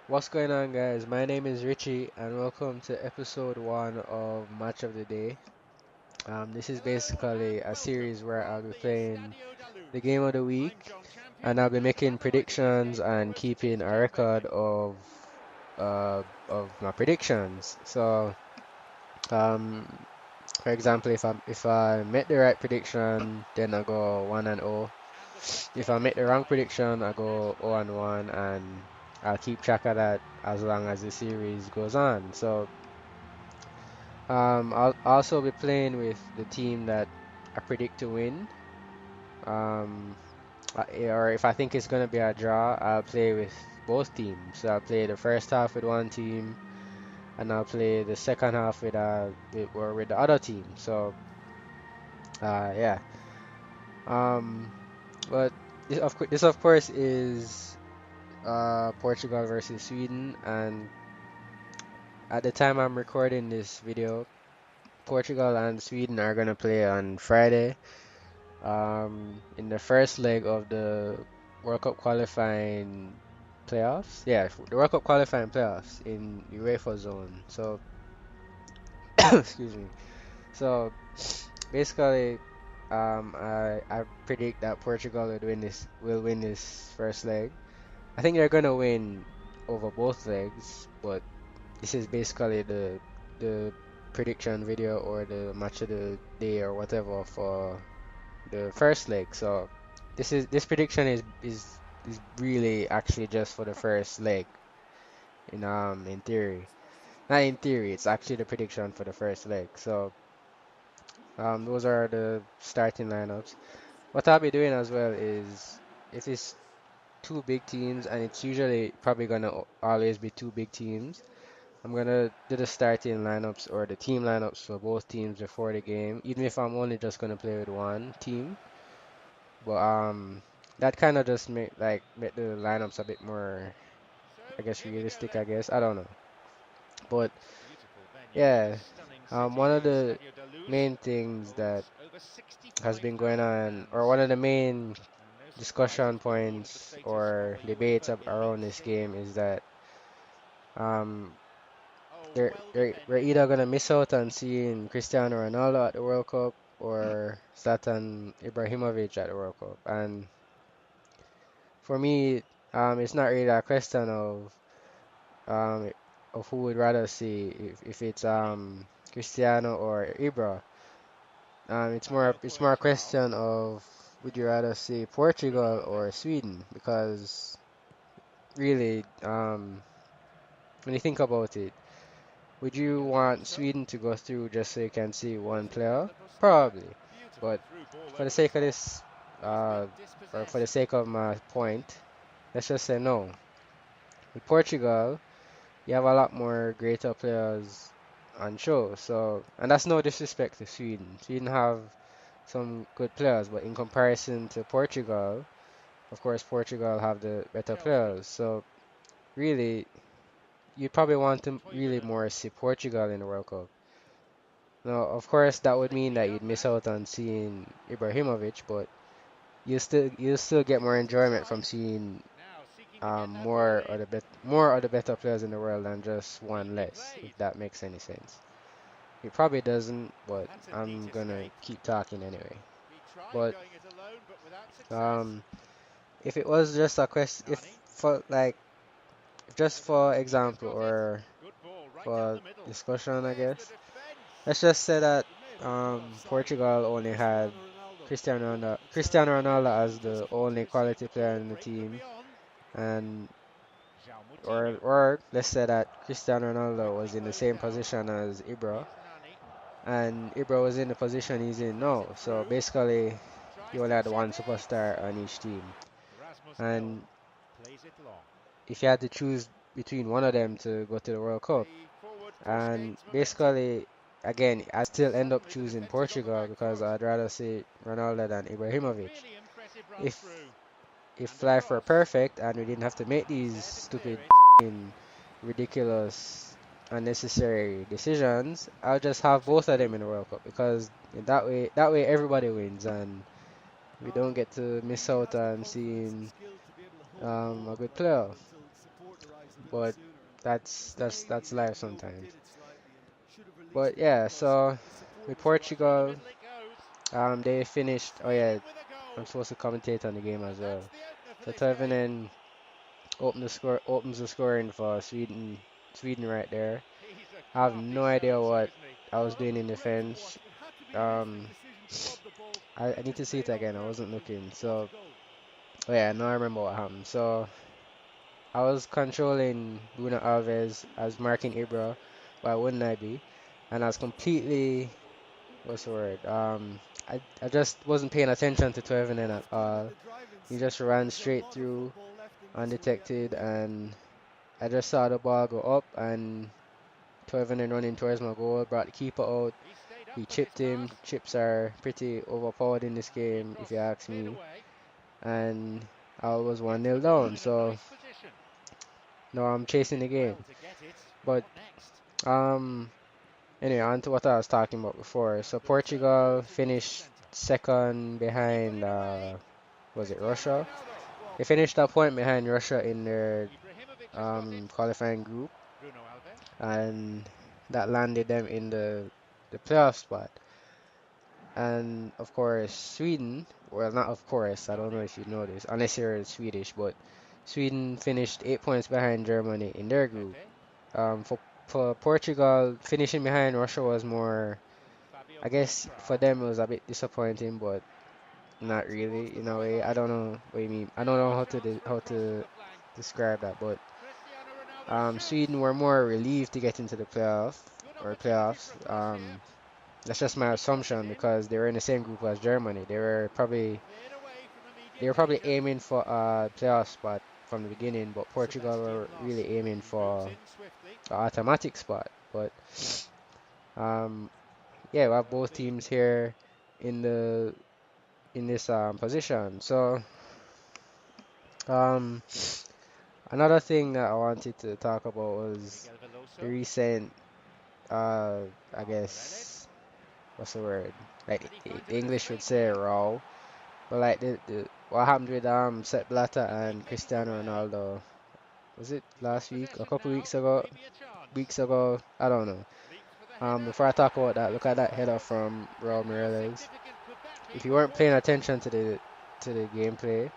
What's going on, guys? My name is Richie, and welcome to episode one of Match of the Day. This is basically a series where I'll be playing the game of the week, and I'll be making predictions and keeping a record of my predictions. So, um, for example, if I make the right prediction, then I go 1-0. If I make the wrong prediction, I go 0-1, and I'll keep track of that as long as the series goes on. So, I'll also be playing with the team that I predict to win. Um, or if I think it's gonna be a draw, I'll play with both teams. So I'll play the first half with one team, and I'll play the second half with the other team. So, yeah. Um, but this of course is Portugal versus Sweden, and at the time I'm recording this video, Portugal and Sweden are gonna play on Friday. In the first leg of the World Cup qualifying playoffs. Yeah, the World Cup qualifying playoffs in UEFA zone. So, excuse me. So, basically, I predict that Portugal will win this first leg. I think they're gonna win over both legs, but this is basically the prediction video or the match of the day or whatever for the first leg. So this prediction is really actually just for the first leg in theory. Not in theory, it's actually the prediction for the first leg. So those are the starting lineups. What I'll be doing as well is if it's two big teams, and it's usually probably gonna always be two big teams, I'm gonna do the starting lineups or the team lineups for both teams before the game, even if I'm only just gonna play with one team. But that kind of just make the lineups a bit more, I guess, realistic, I guess. I don't know. But yeah, one of the main things that has been going on, or one of the main discussion points or debates around this game is that um we're either gonna miss out on seeing Cristiano Ronaldo at the World Cup or Zlatan Ibrahimovic at the World Cup. And for me, it's not really a question um of who would rather see if it's Cristiano or Ibra. It's more a question of would you rather see Portugal or Sweden? Because really, when you think about it, would you want Sweden to go through just so you can see one player? Probably. But for the sake of this, uh, or for the sake of my point, let's just say no. With Portugal, you have a lot more greater players on show. So, and that's no disrespect to Sweden. Sweden have some good players, but in comparison to Portugal, of course, Portugal have the better players. So, really, you probably want to really more see Portugal in the World Cup. Now, of course, that would mean that you'd miss out on seeing Ibrahimovic, but you still get more enjoyment from seeing more of the better players in the world than just one less, if that makes any sense. It probably doesn't, but I'm gonna keep talking anyway. But um, if it was just a question, if for like just for example or for discussion, I guess, let's just say that Portugal only had Cristiano Ronaldo as the only quality player in the team, and or let's say that Cristiano Ronaldo was in the same position as Ibra, and Ibra was in the position he's in now. So basically, you only had one superstar on each team, and if you had to choose between one of them to go to the World Cup, and basically, again, I still end up choosing Portugal because I'd rather see Ronaldo than Ibrahimovic. If if life were perfect and we didn't have to make these stupid, ridiculous, unnecessary decisions, I'll just have both of them in the World Cup because in that way everybody wins and we don't get to miss out on seeing a good player. but that's life sometimes. But yeah, so with Portugal, they finished. Oh yeah, I'm supposed to commentate on the game as well. So Toivonen opens the scoring for Sweden. Sweden right there. I have no idea what I was doing in defense. Um, I need to see it again. I wasn't looking. So oh yeah, now I remember what happened. So I was controlling Bruno Alves as marking Ibra. Why wouldn't I be? And I was completely, what's the word? I just wasn't paying attention to Toivonen at all. He just ran straight through undetected, and I just saw the ball go up, and Toivonen running towards my goal, brought the keeper out. He chipped him. Chips are pretty overpowered in this game, if you ask me. And I was 1-0 down, so now I'm chasing the game. But um, anyway, on to what I was talking about before. So Portugal finished second behind, was it Russia? They finished a point behind Russia in their qualifying group, and that landed them in the playoff spot. And of course, Sweden, well, not of course, I don't know if you know this, unless you're Swedish, but Sweden finished 8 points behind Germany in their group. For Portugal, finishing behind Russia was more, I guess for them it was a bit disappointing, but not really in a way. I don't know what you mean. I don't know how to describe that, but Sweden were more relieved to get into the playoffs. That's just my assumption because they were in the same group as Germany. They were probably aiming for a playoff spot from the beginning, but Portugal were really aiming for an automatic spot. But um, yeah, we have both teams here in the in this position. So um, another thing that I wanted to talk about was the recent I guess what's the word? Like the English would say row, but like the what happened with Sepp Blatter and Cristiano Ronaldo. Was it last week? A couple weeks ago? Weeks ago? I don't know. Before I talk about that, look at that header from Raul Morales. If you weren't paying attention to the gameplay,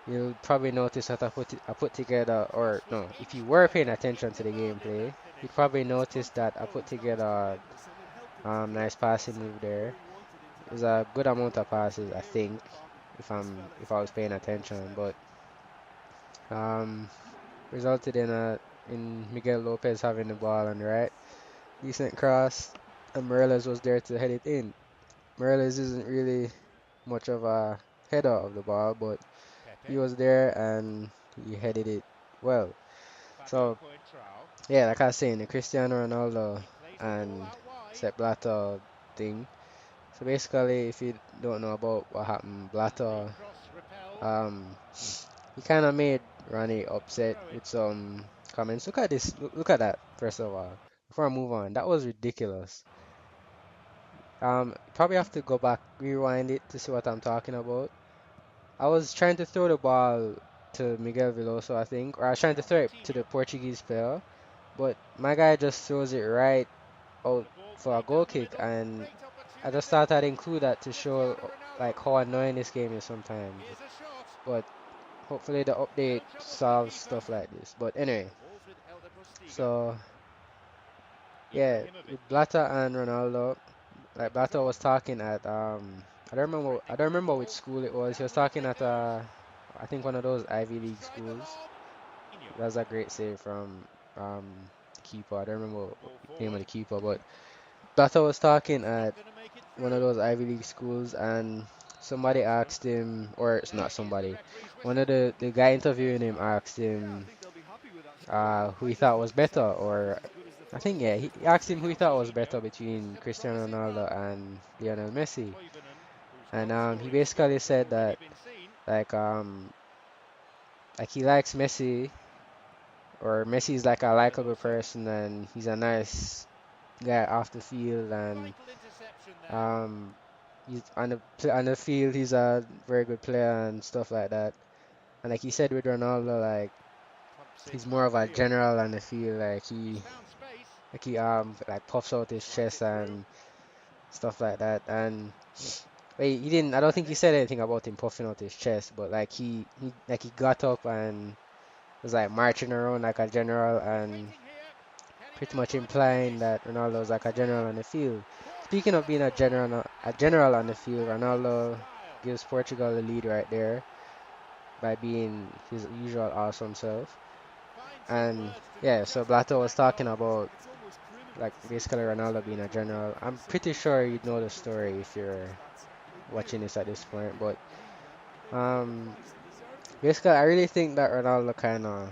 you'll probably notice that I put together, or no, if you were paying attention to the gameplay, you'd probably notice that I put together a nice passing move there. There's a good amount of passes, I think, if I was paying attention, but um, resulted in Miguel Lopez having the ball on the right, decent cross, and Morales was there to head it in. Morales isn't really much of a header of the ball, but he was there and he headed it well. So yeah, like I was saying, the Cristiano Ronaldo and Sepp Blatter thing. So basically, if you don't know about what happened, Blatter, um, he kind of made Ronnie upset with some comments. Look at this. Look at that. First of all, before I move on, that was ridiculous. Probably have to go back, rewind it to see what I'm talking about. I was trying to throw the ball to Miguel Veloso, I think, or I was trying to throw it to the Portuguese player, but my guy just throws it right out for a goal kick, and I just thought I'd include that to show like how annoying this game is sometimes. But hopefully the update solves stuff like this. But anyway, so yeah, with Blatter and Ronaldo, like Blatter was talking at I don't remember which school it was. He was talking at I think one of those Ivy League schools. That was a great save from the keeper. I don't remember the name of the keeper, but Blatter was talking at one of those Ivy League schools, and somebody asked him, or it's not somebody, one of the guy interviewing him asked him who he thought was better, or I think yeah, he asked him who he thought was better between Cristiano Ronaldo and Lionel Messi, and he basically said that like um like he likes Messi, or Messi's like a likable person, and he's a nice guy off the field, and um he's on the field he's a very good player and stuff like that. And like he said with Ronaldo, like he's more of a general on the field. Like puffs out his chest and stuff like that. And wait, he didn't. I don't think he said anything about him puffing out his chest, but like he got up and was like marching around like a general and pretty much implying that Ronaldo was like a general on the field. Speaking of being a general on the field, Ronaldo gives Portugal the lead right there by being his usual awesome self. And yeah, so Blato was talking about like basically Ronaldo being a general. I'm pretty sure you'd know the story if you're watching this at this point, but um, basically I really think that Ronaldo kind of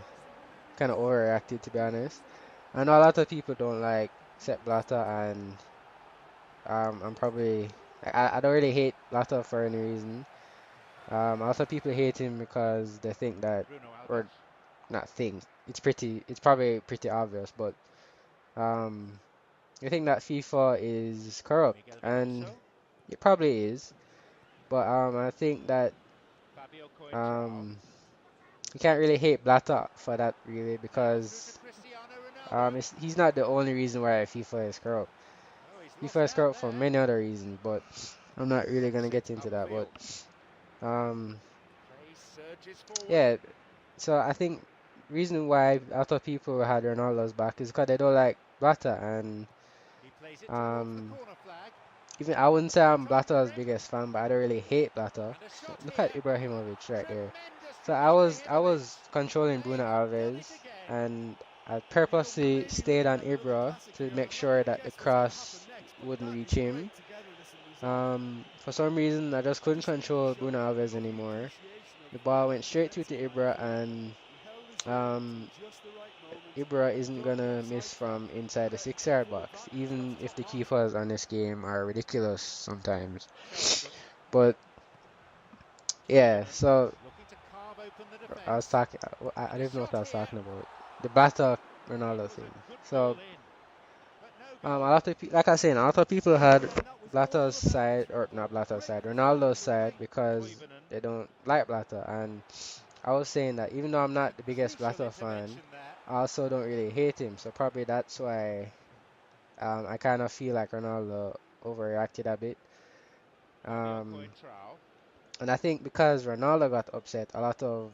overreacted, to be honest. I know a lot of people don't like Sepp Blatter, and I'm probably I don't really hate Blatter for any reason. A lot of people hate him because they think that, or not think, it's probably pretty obvious, but um, they think that FIFA is corrupt, and it probably is. But I think that um, you can't really hate Blatter for that really because he's not the only reason why FIFA is corrupt. FIFA is corrupt for many other reasons, but I'm not really gonna get into that. But um, yeah. So I think reason why a lot of people had Ronaldo's back is because they don't like Blatter, and um, even I wouldn't say I'm Blatter's biggest fan, but I don't really hate Blatter. Look at Ibrahimovic right there. So I was controlling Bruno Alves, and I purposely stayed on Ibra to make sure that the cross wouldn't reach him. For some reason, I just couldn't control Bruno Alves anymore. The ball went straight through to Ibra, and um, Ibra isn't gonna miss from inside the 6-yard box, even if the keepers on this game are ridiculous sometimes. But yeah, so I was talking. I don't even know what I was talking about. The Bata Ronaldo thing. So a lot of like I was saying, a lot of people had Blata's side, or not Blata's side, Ronaldo's side, because they don't like Blata. And I was saying that even though I'm not the biggest Blata fan, I also don't really hate him. So probably that's why I kind of feel like Ronaldo overreacted a bit. Um, and I think because Ronaldo got upset, a lot of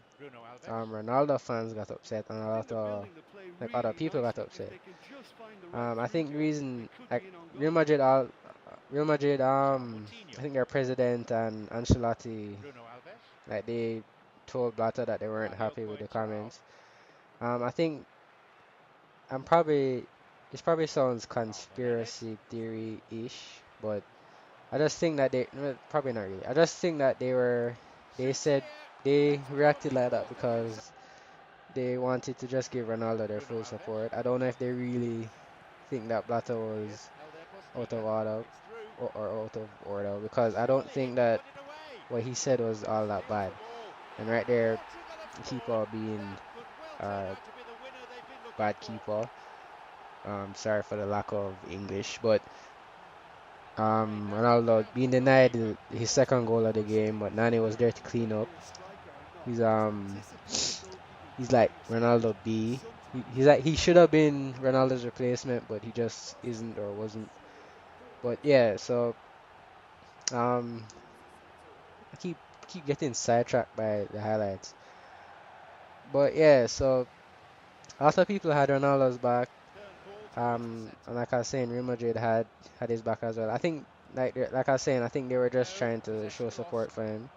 Ronaldo fans got upset, and a lot of like other people got upset. I think the reason like Real Madrid, Real Madrid, I think their president and Ancelotti, like they told Blatter that they weren't happy with the comments. I think I'm probably it probably sounds conspiracy theory-ish, but I just think that no, probably not really. I just think that they said they reacted like that because they wanted to just give Ronaldo their full support. I don't know if they really think that Blatter was out of order or out of order, because I don't think that what he said was all that bad. And right there, the keeper being a bad keeper. Sorry for the lack of English, but Ronaldo being denied his second goal of the game, but Nani was there to clean up. He's he's like Ronaldo B. He's like he should have been Ronaldo's replacement, but he just isn't or wasn't. But yeah, so um, I keep getting sidetracked by the highlights. But yeah, so a lot of people had Ronaldo's back. And like I was saying, Real Madrid had his back as well. I think like I was saying, I think they were just trying to show support for him.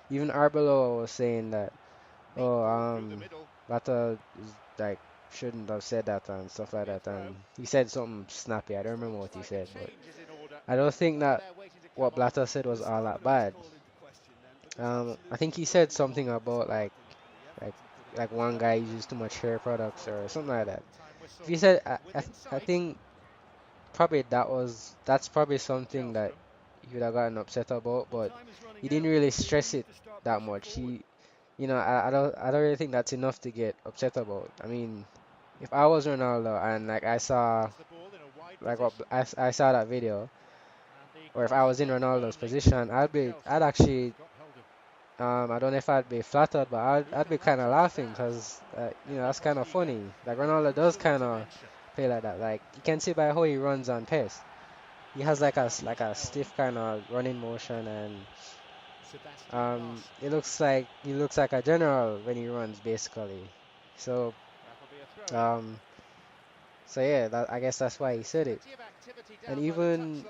Even Arbeloa was saying that, oh, Bata is like shouldn't have said that and stuff like that, and he said something snappy. I don't remember what he said, but I don't think that what Blatter said was all that bad. I think he said something about like like one guy uses too much hair products or something like that. If he said, I think probably that's probably something that he would have gotten upset about, but he didn't really stress it that much. I don't really think that's enough to get upset about. I mean, if I was Ronaldo and like I saw like I saw that video, or if I was in Ronaldo's position, I'd actually I don't know if I'd be flattered, but I'd be kind of laughing because that's kind of funny. Like Ronaldo does kind of play like that. Like you can see by how he runs on pace. He has like a stiff kind of running motion, and it looks like he looks like a general when he runs, basically. So um, so yeah, I guess that's why he said it. And even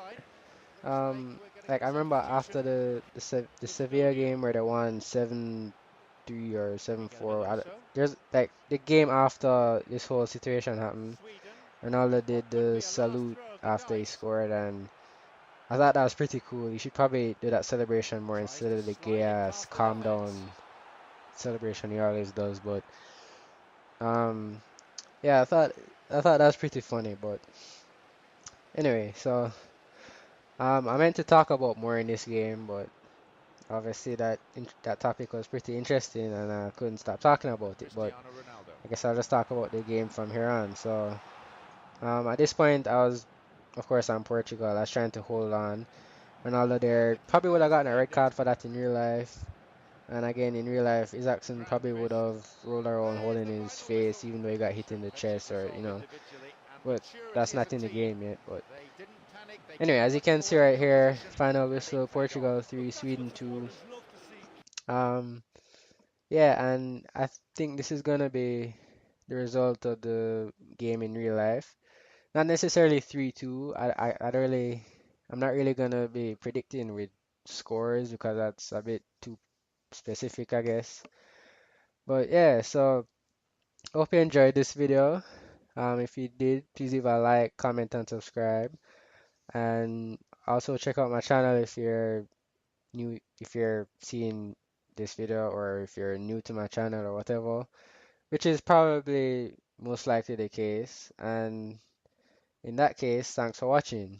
like I remember after the Sevilla game where they won 7-3 or 7-4. There's like the game after this whole situation happened. Ronaldo did the salute after he scored, and I thought that was pretty cool. You should probably do that celebration more instead of the gay ass calm down celebration he always does. But um, yeah, I thought that was pretty funny. But anyway, so I meant to talk about more in this game, but obviously that topic was pretty interesting, and I couldn't stop talking about it. But I guess I'll just talk about the game from here on. So at this point, of course, I'm Portugal. I was trying to hold on. Ronaldo there probably would have gotten a red card for that in real life. And again, in real life, Isaacson probably would have rolled around holding his face, even though he got hit in the chest, or. But that's not in the game yet. But anyway, as you can see right here, final whistle: Portugal 3, Sweden 2. Um, yeah, and I think this is gonna be the result of the game in real life. Not necessarily 3-2. I'm not really gonna be predicting with scores because that's a bit too specific, I guess. But yeah, so hope you enjoyed this video. If you did, please leave a like, comment, and subscribe. And also check out my channel if you're seeing this video or if you're new to my channel or whatever, which is probably most likely the case. And in that case, thanks for watching.